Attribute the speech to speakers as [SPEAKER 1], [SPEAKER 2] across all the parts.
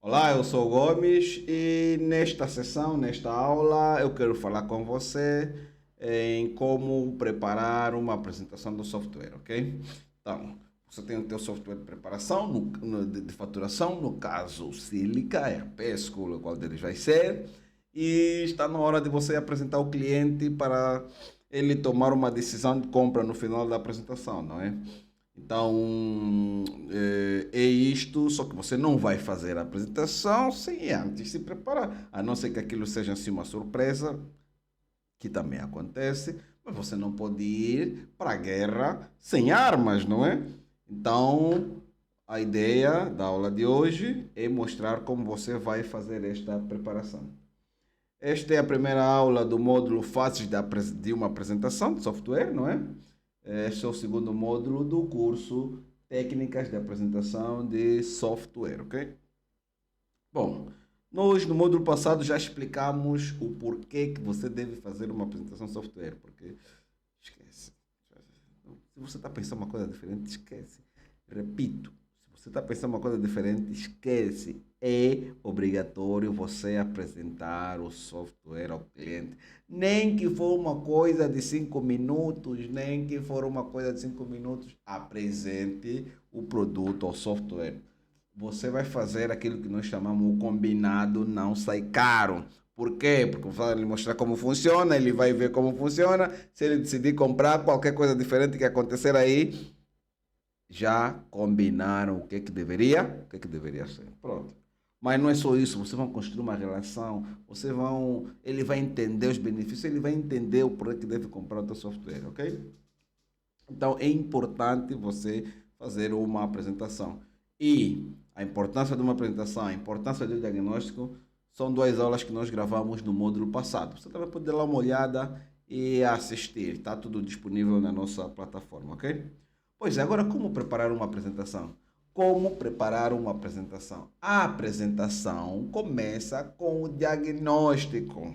[SPEAKER 1] Olá, eu sou o Gomes e nesta sessão, nesta aula, eu quero falar com você em como preparar uma apresentação do software, ok? Então, você tem o teu software de preparação, de faturação, no caso Silica, RP, School, qual deles vai ser, e está na hora de você apresentar o cliente para ele tomar uma decisão de compra no final da apresentação, não é? Então, é isto, só que você não vai fazer a apresentação sem antes se preparar, a não ser que aquilo seja assim uma surpresa, que também acontece, mas você não pode ir para a guerra sem armas, não é? Então, a ideia da aula de hoje é mostrar como você vai fazer esta preparação. Esta é a primeira aula do módulo Fases de uma apresentação de software, não é? Este é o segundo módulo do curso Técnicas de Apresentação de Software, ok? Bom, nós no módulo passado já explicamos o porquê que você deve fazer uma apresentação de software, porque esquece. Se você está pensando uma coisa diferente, esquece. Repito, se você está pensando uma coisa diferente, esquece. É obrigatório você apresentar o software ao cliente. Nem que for uma coisa de 5 minutos, nem que for uma coisa de 5 minutos, apresente o produto ao software. Você vai fazer aquilo que nós chamamos o combinado não sai caro. Por quê? Porque vai lhe mostrar como funciona, ele vai ver como funciona. Se ele decidir comprar qualquer coisa diferente que acontecer aí, já combinaram o que deveria ser. Pronto. Mas não é só isso, vocês vão construir uma relação, ele vai entender os benefícios, ele vai entender o porquê que deve comprar o teu software, ok? Então é importante você fazer uma apresentação. E a importância de uma apresentação, a importância do diagnóstico, são duas aulas que nós gravamos no módulo passado. Você também pode dar uma olhada e assistir. Está tudo disponível na nossa plataforma, ok? Pois é, agora como preparar uma apresentação? Como preparar uma apresentação? A apresentação começa com o diagnóstico,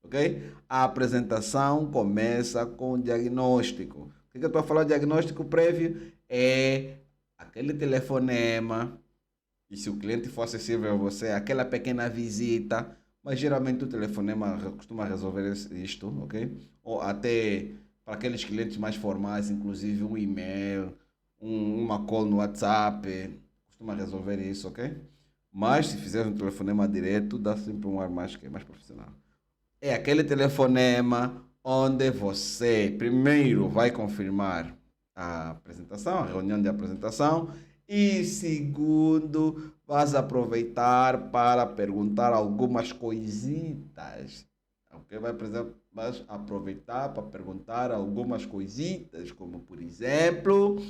[SPEAKER 1] ok? A apresentação começa com o diagnóstico. O que eu estou a falar de diagnóstico prévio? É aquele telefonema, e se o cliente for acessível a você, aquela pequena visita, mas geralmente o telefonema costuma resolver isto, ok? Ou até para aqueles clientes mais formais, inclusive um e-mail, uma call no WhatsApp, costuma resolver isso, ok? Mas se fizer um telefonema direto, dá sempre um ar mais profissional. É aquele telefonema onde você primeiro vai confirmar a apresentação, a reunião de apresentação, e segundo, vas aproveitar para perguntar algumas coisitas. Ok? Vais aproveitar para perguntar algumas coisitas, como por exemplo,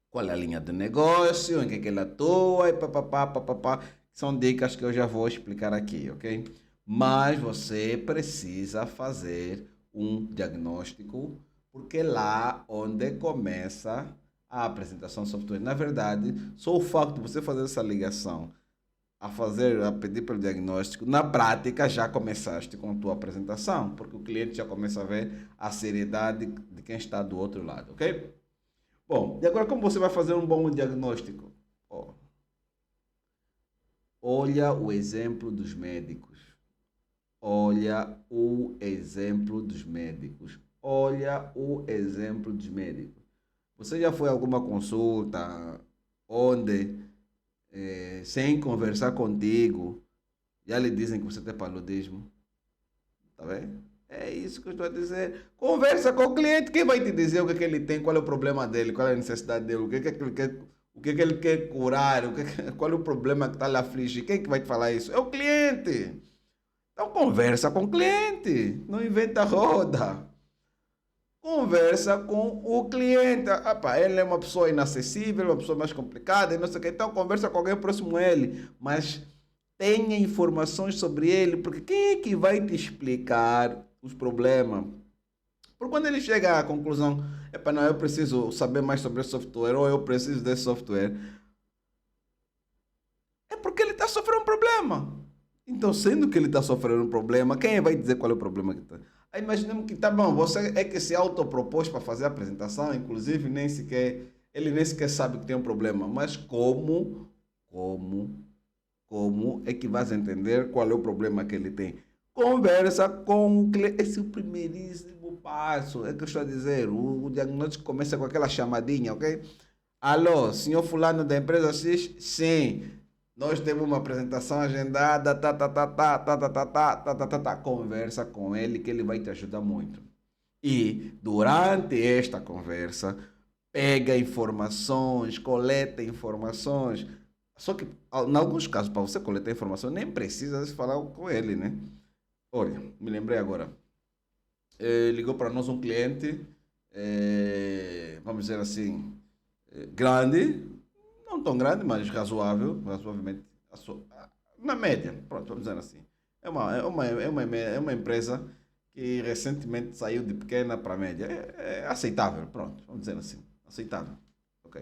[SPEAKER 1] qual é a linha de negócio, em que ele atua, e papapá, papapá. São dicas que eu já vou explicar aqui, ok? Mas você precisa fazer um diagnóstico, porque é lá onde começa a apresentação do software. Na verdade, só o facto de você fazer essa ligação a pedir pelo diagnóstico, na prática já começaste com a tua apresentação, porque o cliente já começa a ver a seriedade de quem está do outro lado, ok? Bom, e agora como você vai fazer um bom diagnóstico? Ó, olha o exemplo dos médicos. Olha o exemplo dos médicos. Olha o exemplo dos médicos. Você já foi a alguma consulta onde, sem conversar contigo, já lhe dizem que você tem paludismo? Tá vendo? É isso que eu estou a dizer. Conversa com o cliente. Quem vai te dizer o que, é que ele tem, qual é o problema dele, qual é a necessidade dele, o que, é que ele quer, o que, é que ele quer curar, qual é o problema que está lhe afligir. Quem é que vai te falar isso? É o cliente. Então conversa com o cliente. Não inventa roda. Conversa com o cliente. Ah, pá, ele é uma pessoa inacessível, uma pessoa mais complicada, e não sei o que. Então conversa com alguém próximo a ele. Mas tenha informações sobre ele, porque quem é que vai te explicar os problemas? Por quando ele chega à conclusão, epá, não, eu preciso saber mais sobre esse software, ou eu preciso desse software, é porque ele está sofrendo um problema. Então, sendo que ele está sofrendo um problema, quem vai dizer qual é o problema que está? Aí imaginemos que tá bom, você é que se autopropôs para fazer a apresentação, inclusive ele nem sequer sabe que tem um problema, mas como Como é que vais entender qual é o problema que ele tem? Conversa com o cliente. Esse é o primeiríssimo passo. É que eu estou a dizer. O diagnóstico começa com aquela chamadinha, ok? Alô, senhor fulano da empresa X? Sim. Nós temos uma apresentação agendada, Conversa com ele que ele vai te ajudar muito. E durante esta conversa, pega informações, coleta informações. Só que, em alguns casos, para você coletar informação, nem precisa falar com ele, né? Olha, me lembrei agora. Ligou para nós um cliente, vamos dizer assim, grande, não tão grande, mas razoável, razoavelmente, na média, pronto, vamos dizer assim. É uma empresa que recentemente saiu de pequena para média. É aceitável, pronto, vamos dizer assim, aceitável. Ok.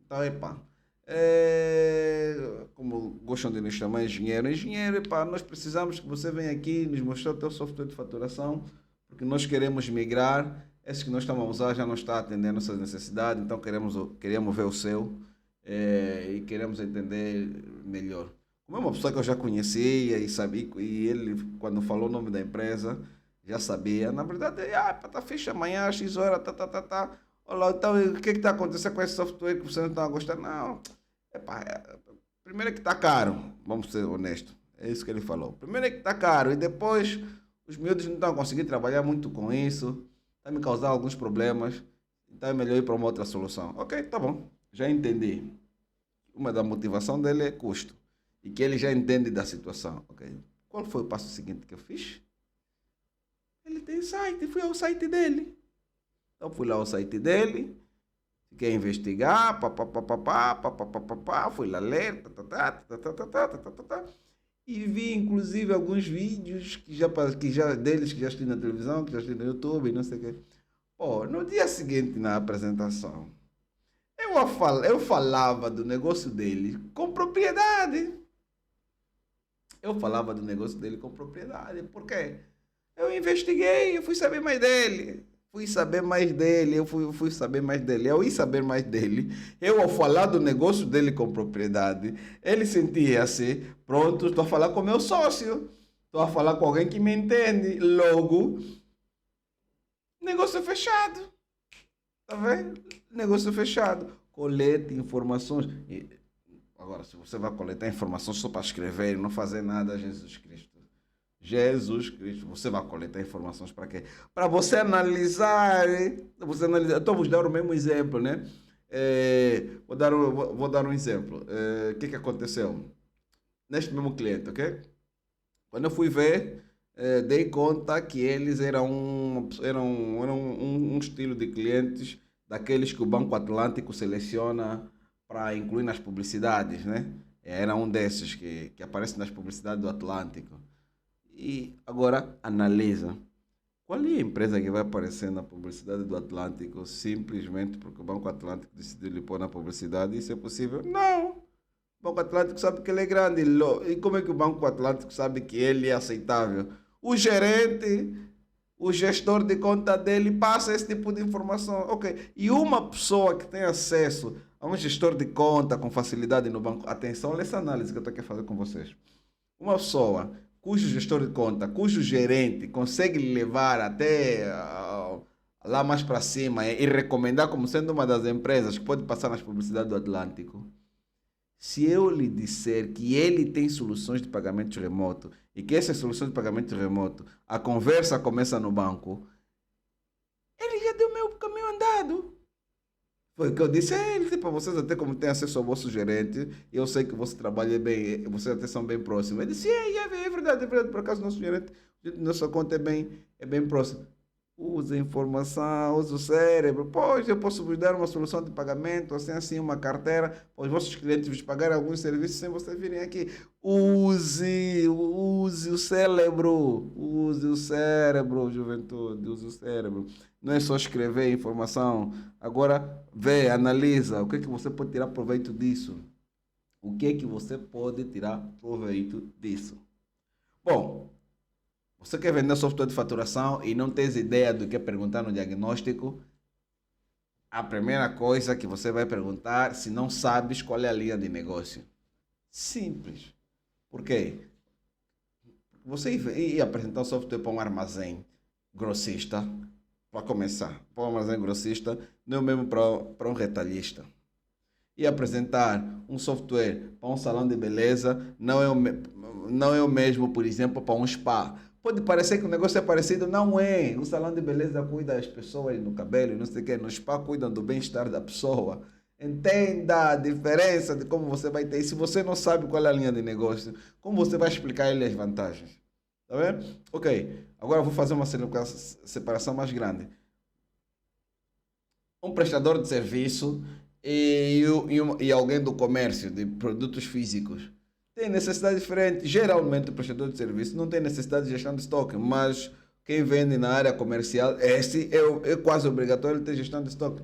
[SPEAKER 1] Então, epá, como gostam de nos chamar engenheiro, epá, nós precisamos que você venha aqui nos mostrar o teu software de faturação, porque nós queremos migrar, esse que nós estamos a usar já não está atendendo nossas necessidades, então queremos ver o seu, e queremos entender melhor. Como é uma pessoa que eu já conhecia e sabia, e ele, quando falou o nome da empresa, já sabia. Na verdade, tá fixe amanhã, às X horas, tá. Olha, então, o que está acontecendo com esse software que você não está a gostar? Não, epá, primeiro é que está caro, vamos ser honestos. É isso que ele falou. Primeiro é que está caro e depois os miúdos não estão a conseguir trabalhar muito com isso, está me causando alguns problemas, então é melhor ir para uma outra solução. Ok, tá bom, já entendi. Uma da motivação dele é custo e que ele já entende da situação. Ok, qual foi o passo seguinte que eu fiz? Ele tem site, fui ao site dele. Então fui lá ao site dele, fiquei a investigar, fui lá ler, e vi inclusive alguns vídeos que já deles que já assisti na televisão, que já assisti no YouTube, não sei o quê. Pô, no dia seguinte na apresentação, eu falava do negócio dele com propriedade. Eu falava do negócio dele com propriedade. Por quê? Eu investiguei, eu fui saber mais dele. Fui saber mais dele, eu fui saber mais dele. Eu ia saber mais dele. Eu, ao falar do negócio dele com propriedade, ele sentia-se pronto, estou a falar com meu sócio. Estou a falar com alguém que me entende. Logo, negócio fechado. Tá vendo? Negócio fechado. Colete informações. Agora, se você vai coletar informações só para escrever e não fazer nada, Jesus Cristo. Jesus Cristo, você vai coletar informações para quê? Para você analisar, você analisar. Então, vou dar o mesmo exemplo, né? Vou dar um exemplo. O que aconteceu? Neste mesmo cliente, ok? Quando eu fui ver, dei conta que eles eram um estilo de clientes daqueles que o Banco Atlântico seleciona para incluir nas publicidades, né? Era um desses que aparece nas publicidades do Atlântico. E agora analisa. Qual é a empresa que vai aparecer na publicidade do Atlântico simplesmente porque o Banco Atlântico decidiu lhe pôr na publicidade? Isso é possível? Não. O Banco Atlântico sabe que ele é grande. E como é que o Banco Atlântico sabe que ele é aceitável? O gerente, o gestor de conta dele passa esse tipo de informação. Ok. E uma pessoa que tem acesso a um gestor de conta com facilidade no banco. Atenção, olha essa análise que eu estou aqui a fazer com vocês. Uma pessoa cujo gestor de conta, cujo gerente consegue levar até lá mais para cima e recomendar como sendo uma das empresas que pode passar nas publicidades do Atlântico. Se eu lhe disser que ele tem soluções de pagamento remoto e que essas soluções de pagamento remoto, a conversa começa no banco, ele já deu meu caminho andado. Foi o que eu disse a ele, para vocês até como tem acesso ao vosso gerente, eu sei que você trabalha bem, vocês até são bem próximos. Ele disse, é verdade, por acaso nosso gerente, nossa conta é bem próxima. Usa a informação, usa o cérebro. Pois eu posso vos dar uma solução de pagamento, assim, uma carteira, para os vossos clientes vos pagarem alguns serviços sem vocês virem aqui. Use o cérebro, juventude, use o cérebro. Não é só escrever informação. Agora, vê, analisa. O que é que você pode tirar proveito disso? O que é que você pode tirar proveito disso? Bom, você quer vender software de faturação e não tens ideia do que é perguntar no diagnóstico? A primeira coisa que você vai perguntar, se não sabes qual é a linha de negócio. Simples. Por quê? Você ia apresentar o software para um armazém grossista, para começar, para um armazém grossista, não é o mesmo para um retalhista. E apresentar um software para um salão de beleza não é o mesmo, por exemplo, para um spa. Pode parecer que o negócio é parecido, não é. O salão de beleza cuida das pessoas no cabelo, não sei o quê. No spa cuidam do bem-estar da pessoa. Entenda a diferença de como você vai ter. E se você não sabe qual é a linha de negócio, como você vai explicar ele as vantagens? Tá vendo? Ok, agora eu vou fazer uma separação mais grande. Um prestador de serviço e alguém do comércio de produtos físicos tem necessidade diferente. Geralmente, o prestador de serviço não tem necessidade de gestão de estoque, mas quem vende na área comercial, esse é quase obrigatório ter gestão de estoque.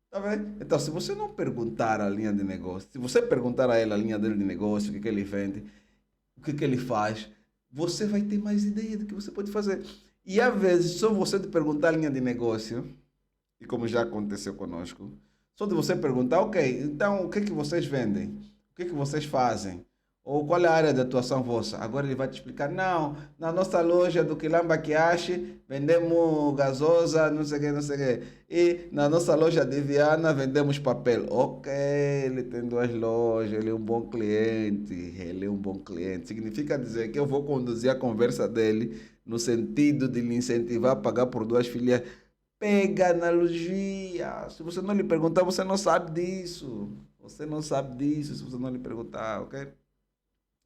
[SPEAKER 1] Tá vendo? Então, se você não perguntar a linha de negócio, se você perguntar a ele a linha dele de negócio, o que, que ele vende, o que, que ele faz, você vai ter mais ideia do que você pode fazer. E às vezes, só você de perguntar a linha de negócio, e como já aconteceu conosco, só de você perguntar, ok, então o que é que vocês vendem? O que é que vocês fazem? Ou qual é a área de atuação vossa? Agora ele vai te explicar, não, na nossa loja do Quilamba Kiashi vendemos gasosa, não sei o que, não sei o que. E na nossa loja de Viana vendemos papel. Ok, ele tem duas lojas, ele é um bom cliente, ele é um bom cliente. Significa dizer que eu vou conduzir a conversa dele no sentido de lhe incentivar a pagar por duas filiais. Pega analogia. Se você não lhe perguntar, você não sabe disso. Você não sabe disso se você não lhe perguntar, ok?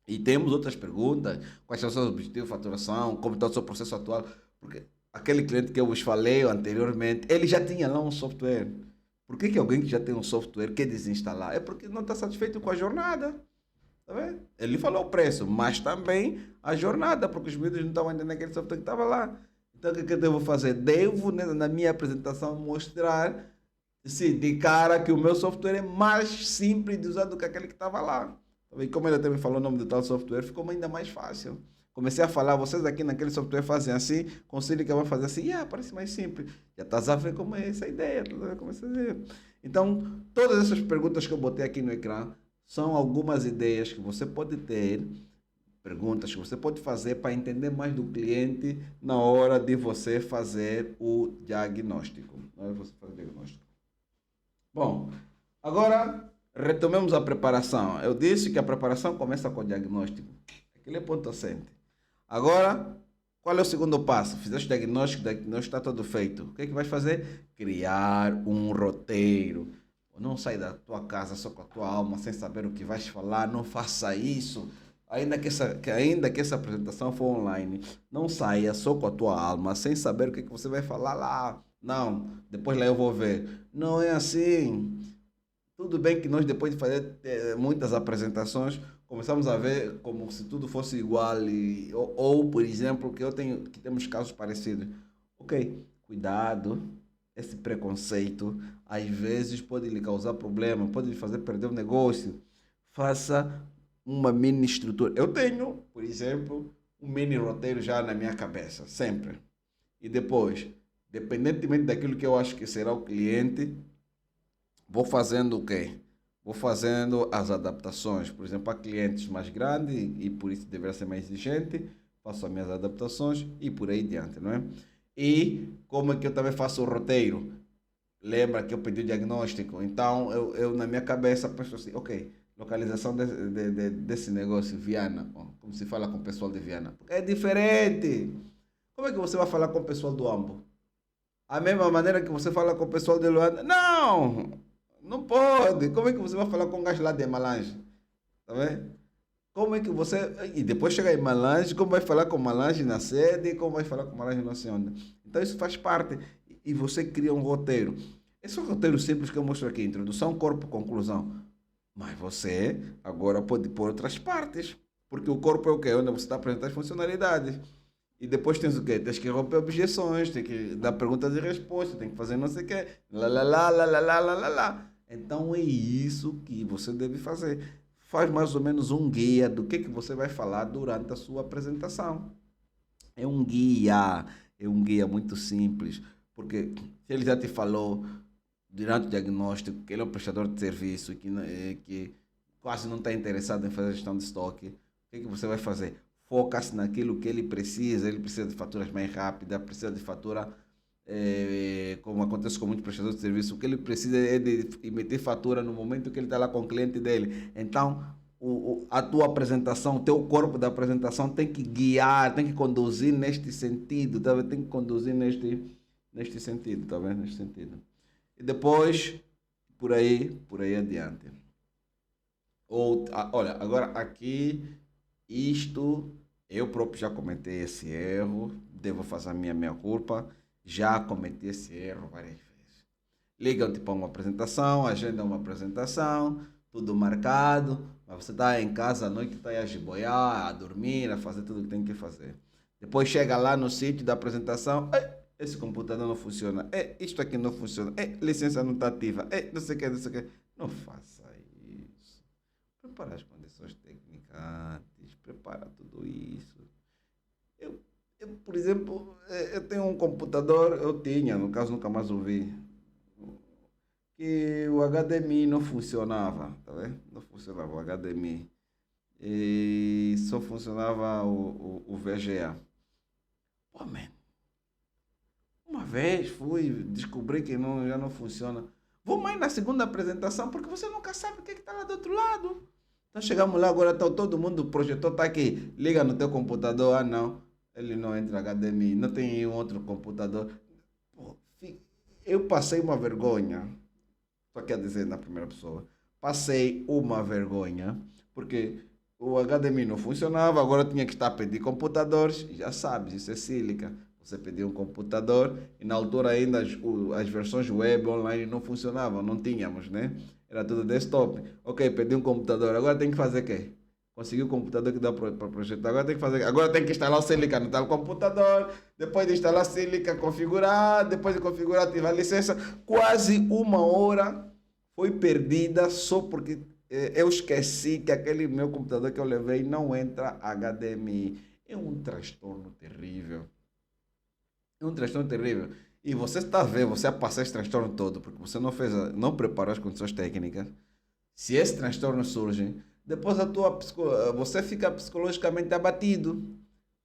[SPEAKER 1] E temos outras perguntas. Quais são os seus objetivos de faturação? Como está o seu processo atual? Porque aquele cliente que eu vos falei anteriormente, ele já tinha lá um software. Por que, que alguém que já tem um software quer desinstalar? É porque não está satisfeito com a jornada. Tá vendo? Ele falou o preço, mas também a jornada, porque os miúdos não estavam entendendo aquele software que estava lá. Então, o que, que eu devo fazer? Devo, né, na minha apresentação, mostrar, sim, de cara, que o meu software é mais simples de usar do que aquele que estava lá. E como ele até me falou o nome do tal software, ficou ainda mais fácil. Comecei a falar, vocês aqui naquele software fazem assim, conselho que eu vou fazer assim, parece mais simples. Já estás a ver como é essa ideia, estás a ver como é essa ideia. Então, todas essas perguntas que eu botei aqui no ecrã são algumas ideias que você pode ter, perguntas que você pode fazer para entender mais do cliente na hora de você fazer o diagnóstico. Na hora de você fazer o diagnóstico. Bom, agora retomemos a preparação. Eu disse que a preparação começa com o diagnóstico. Aquele é ponto assente. Agora, qual é o segundo passo? Fizeste o diagnóstico está todo feito. O que é que vais fazer? Criar um roteiro. Não sai da tua casa só com a tua alma, sem saber o que vais falar. Não faça isso. Ainda que essa apresentação for online, não saia só com a tua alma, sem saber o que, é que você vai falar lá. Não, depois lá eu vou ver. Não é assim. Tudo bem que nós, depois de fazer muitas apresentações, começamos a ver como se tudo fosse igual. Por exemplo, que temos casos parecidos. Ok, cuidado, esse preconceito às vezes pode lhe causar problema, pode lhe fazer perder o negócio. Faça uma mini estrutura. Eu tenho, por exemplo, um mini roteiro já na minha cabeça, sempre. E depois, dependentemente daquilo que eu acho que será o cliente, vou fazendo o quê? Vou fazendo as adaptações. Por exemplo, para clientes mais grandes e por isso deverá ser mais exigente, faço as minhas adaptações e por aí diante, não é? E como é que eu também faço o roteiro? Lembra que eu pedi o diagnóstico? Então, eu na minha cabeça penso assim, ok, localização desse negócio, Viana, ó, como se fala com o pessoal de Viana. Porque é diferente. Como é que você vai falar com o pessoal do Ambo? A mesma maneira que você fala com o pessoal de Luanda? Não! Não pode. Como é que você vai falar com um gajo lá de Malange? Tá vendo? Como é que você. E depois chega em Malange, como vai falar com Malange na sede, como vai falar com Malange não sei onde. Então isso faz parte. E você cria um roteiro. Esse é um roteiro simples que eu mostro aqui: introdução, corpo, conclusão. Mas você agora pode pôr outras partes. Porque o corpo é o quê? Onde você está apresentando as funcionalidades. E depois tens o quê? Tens que romper objeções, tem que dar perguntas e respostas, tem que fazer não sei o quê. Lá, lá, lá, lá, lá, lá, lá, lá, lá. Então é isso que você deve fazer. Faz mais ou menos um guia do que você vai falar durante a sua apresentação. É um guia, é um guia muito simples, porque se ele já te falou durante o diagnóstico que ele é um prestador de serviço que quase não está interessado em fazer gestão de estoque, que você vai fazer? Foca-se naquilo que ele precisa de faturas mais rápidas, precisa de fatura, como acontece com muitos prestadores de serviço, o que ele precisa é de emitir fatura no momento que ele está lá com o cliente dele. Então, a tua apresentação, o teu corpo da apresentação tem que guiar, tem que conduzir neste sentido, tá vendo? Tem que conduzir neste sentido, tá vendo? Neste sentido. E depois, por aí adiante. Olha, agora aqui, isto, eu próprio já cometei esse erro, devo fazer a minha culpa, já cometi esse erro várias vezes. Ligam-te para uma apresentação, agendam uma apresentação, tudo marcado, mas você está em casa à noite, está a jiboiar, a dormir, a fazer tudo o que tem que fazer. Depois chega lá no sítio da apresentação, esse computador não funciona, isto aqui não funciona, licença não está ativa, não sei o que, não sei o que. Não faça isso. Prepara as condições técnicas antes, prepara tudo isso. Por exemplo, eu tenho um computador, eu tinha, no caso nunca mais ouvi, que o HDMI não funcionava, tá vendo? Não funcionava o HDMI. E só funcionava o VGA. Pô, man, uma vez fui, descobri que não, já não funciona. Vou mais na segunda apresentação, porque você nunca sabe o que está lá do outro lado. Então chegamos lá, agora tá, todo mundo, o projetor está aqui, liga no teu computador, não, ele não entra HDMI, não tem um outro computador. Pô, eu passei uma vergonha, só quer dizer na primeira pessoa, passei uma vergonha, porque o HDMI não funcionava, agora tinha que estar a pedir computadores, já sabes, isso é sílica. Você pedia um computador e na altura ainda as versões web online não funcionavam, não tínhamos, né? Era tudo desktop. Ok, pedi um computador, agora tem que fazer o quê? Consegui o computador que dá para projetar, agora tem que fazer, agora tem que instalar o Sílica no tal computador, depois de instalar o Sílica, configurar, depois de configurar, ativar a licença. Quase uma hora foi perdida só porque eu esqueci que aquele meu computador que eu levei não entra HDMI. É um transtorno terrível. É um transtorno terrível. E você está a ver, você a passar esse transtorno todo, porque você não fez, não preparou as condições técnicas. Se esse transtorno surge, depois você fica psicologicamente abatido.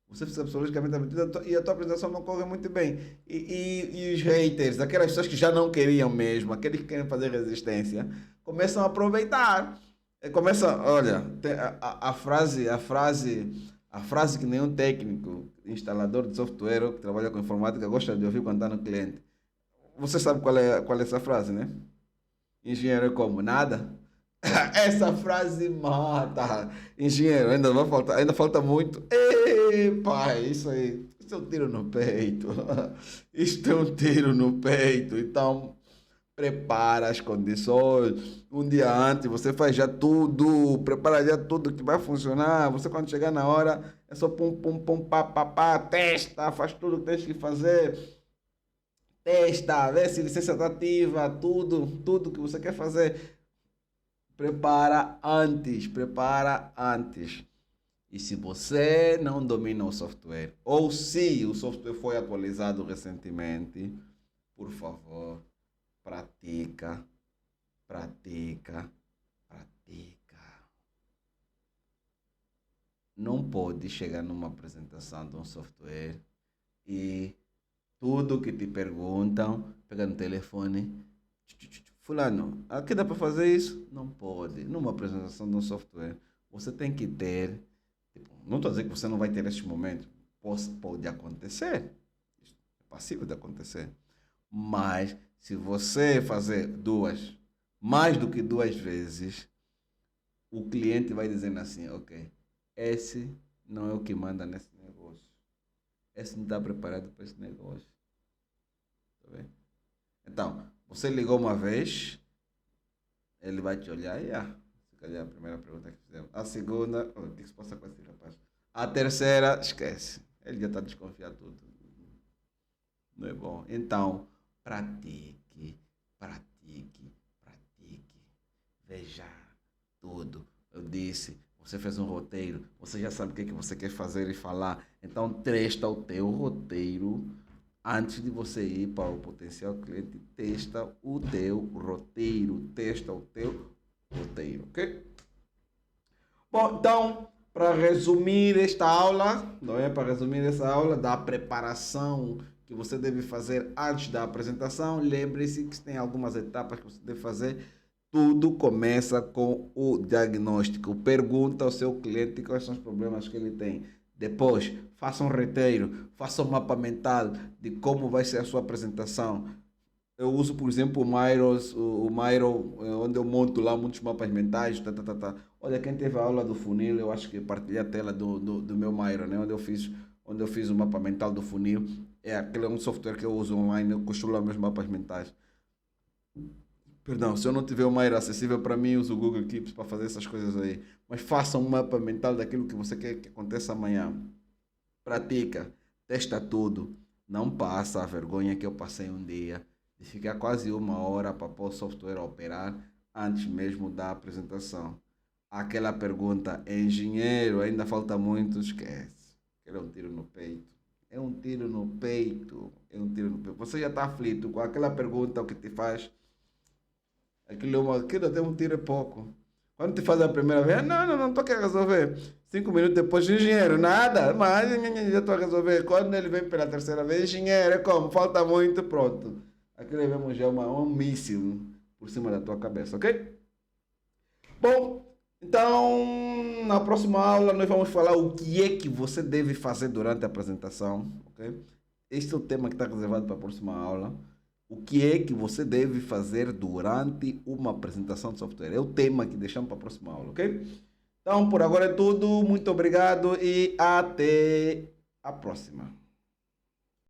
[SPEAKER 1] Você fica psicologicamente abatido e a tua apresentação não corre muito bem. E os haters, aquelas pessoas que já não queriam mesmo, aqueles que querem fazer resistência, começam a aproveitar. Começa, olha, a frase que nenhum técnico, instalador de software ou que trabalha com informática gosta de ouvir quando está no cliente. Você sabe qual é essa frase, né? Engenheiro é como? Nada? Essa frase mata. Engenheiro, ainda falta muito. Ei, pai, isso é um tiro no peito. Isso é um tiro no peito. Então, prepara as condições. Um dia antes você faz já tudo, prepara já tudo que vai funcionar. Você quando chegar na hora é só pum pum pum pá pá pá, testa, faz tudo que tens que fazer. Testa, vê se licença está ativa, tudo que você quer fazer. Prepara antes. E se você não domina o software, ou se o software foi atualizado recentemente, por favor, pratica, pratica, pratica. Não pode chegar numa apresentação de um software e tudo que te perguntam, pega no telefone, fulano, aqui dá para fazer isso? Não pode. Numa apresentação de um software, você tem que ter, tipo, não estou a dizer que você não vai ter este momento, pode acontecer, é passível de acontecer, mas se você fazer mais do que duas vezes, o cliente vai dizendo assim, ok, esse não é o que manda nesse negócio, esse não está preparado para esse negócio. Tá vendo? Então, você ligou uma vez, ele vai te olhar e se calhar a primeira pergunta que fizemos. A segunda, o que se passa com esse rapaz? A terceira, esquece. Ele já está desconfiado tudo. Não é bom. Então, pratique, pratique, pratique. Veja tudo. Eu disse, você fez um roteiro, você já sabe o que é que você quer fazer e falar. Então, testa o teu roteiro. Antes de você ir para o potencial cliente, testa o teu roteiro. Testa o teu roteiro, ok? Bom, então, para resumir esta aula, não é? Para resumir essa aula da preparação que você deve fazer antes da apresentação, lembre-se que tem algumas etapas que você deve fazer. Tudo começa com o diagnóstico. Pergunta ao seu cliente quais são os problemas que ele tem. Depois, faça um roteiro, faça um mapa mental de como vai ser a sua apresentação. Eu uso, por exemplo, o Miro, onde eu monto lá muitos mapas mentais. Olha, quem teve a aula do funil, eu acho que partilhei a tela do meu Miro, né? Onde eu fiz o mapa mental do funil. Aquele é um software que eu uso online, eu costumo meus mapas mentais. Perdão, se eu não tiver o Miro acessível para mim, uso o Google Keeps para fazer essas coisas aí. Mas faça um mapa mental daquilo que você quer que aconteça amanhã. Pratica, testa tudo. Não passa a vergonha que eu passei um dia de ficar quase 1 hora para pôr o software a operar antes mesmo da apresentação. Aquela pergunta, engenheiro, ainda falta muito, esquece. Aquele é um tiro no peito. É um tiro no peito. É um tiro no peito. Você já está aflito com aquela pergunta, o que te faz. Aquilo até um tiro é pouco. Quando te faz a primeira vez, não estou aqui a resolver. 5 minutos depois, engenheiro, nada, mas já estou a resolver. Quando ele vem pela terceira vez, engenheiro, é como? Falta muito, pronto. Aquilo é mesmo já um míssil por cima da tua cabeça, ok? Bom, então, na próxima aula nós vamos falar o que é que você deve fazer durante a apresentação, ok? Este é o tema que está reservado para a próxima aula. O que é que você deve fazer durante uma apresentação de software? É o tema que deixamos para a próxima aula, ok? Então, por agora é tudo. Muito obrigado e até a próxima.